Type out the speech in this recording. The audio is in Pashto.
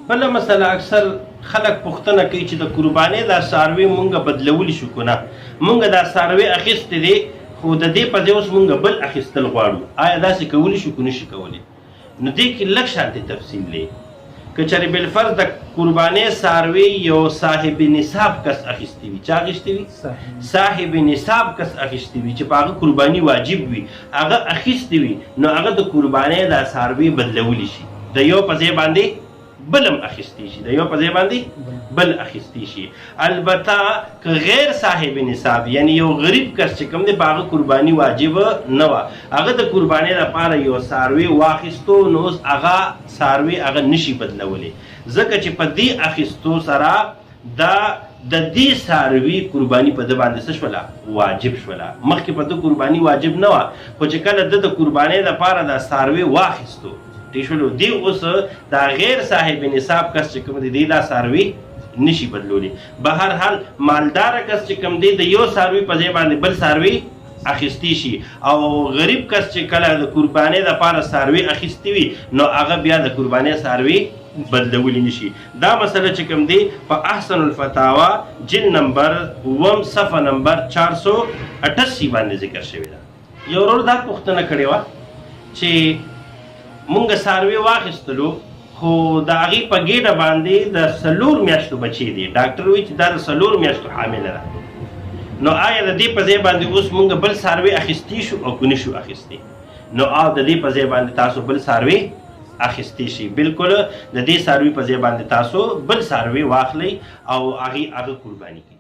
بله مسله اکثر خلک پوښتنه کوي چې د قربانۍ دا څاروي مونږ بدلولی شو که نه. مونږ دا څاروي اخیستی دی خو د دې په ځای اوس مونږ بل اخیستل غواړو. آیا داسې کولی شو که نشي کولی؟ نو دې کې لږ شانتې تفصیل دی. که چېرې بالفرض د قربانۍ څاروي یو صاحب نصاب کس اخیستی وي. چا اخیستی وي؟ صاحب نصاب کس اخیستی وي چې په هغه قرباني واجب وي، هغه اخیستی وي، نو هغه د قربانۍ دا څاروي بدلولی شي، د یو په ځای باندې بلم اخیستی شي، د یو په ځای باندې بل اخیستی شي. البته که غیر صاحب نصاب یعنی یو غریب کس چې کوم دی په هغه قرباني واجب نه وه، هغه د قربانۍ لپاره یو څاروي واخیستو، نو اوس هغه څاروي هغه نشي بدلولی، ځکه چې په دې اخیستو سره د دې څاروي قرباني په ده باندې څه شوله؟ واجب شوله. مخکې په ده قرباني واجب نه وه، خو چې کله ده د قربانۍ لپاره دا څاروي واخیستو ٹھیک شولو، دی اوس دا غیر صاحب نصاب کس چې کوم دی دا څاروي نشي بدلولی. به هر حال مالدار کس چې کوم دی د یو څاروي په ځای باندې بل څاروي اخیستی شي، او غریب کس چې کله د قربانۍ لپاره څاروي اخیستی وي نو هغه بیا د قربانۍ څاروي بدلولی نشي. دا مسله چې کوم دی په احسن الفتاوا جلد نمبر 9 صفحه نمبر 488 باندې ذکر شوی ده. یو ورور دا پوښتنه کړې وه چې مونږ څاروي واخیستلو خو د هغې په ګېډه باندې د 4 میاشتو بچی دی، ډاکټر وایي چې دا د 4 میاشتو حامله ده، نو آیا د دې په ځای باندې اوس مونږ بل څاروي اخیستی شو او که نشو اخیستی؟ نو او د دې په ځای باندې تاسو بل څاروي اخیستی شي. بالکل د دې څاروي په ځای باندې تاسو بل څاروي واخلئ او هغې هغه قرباني کړئ.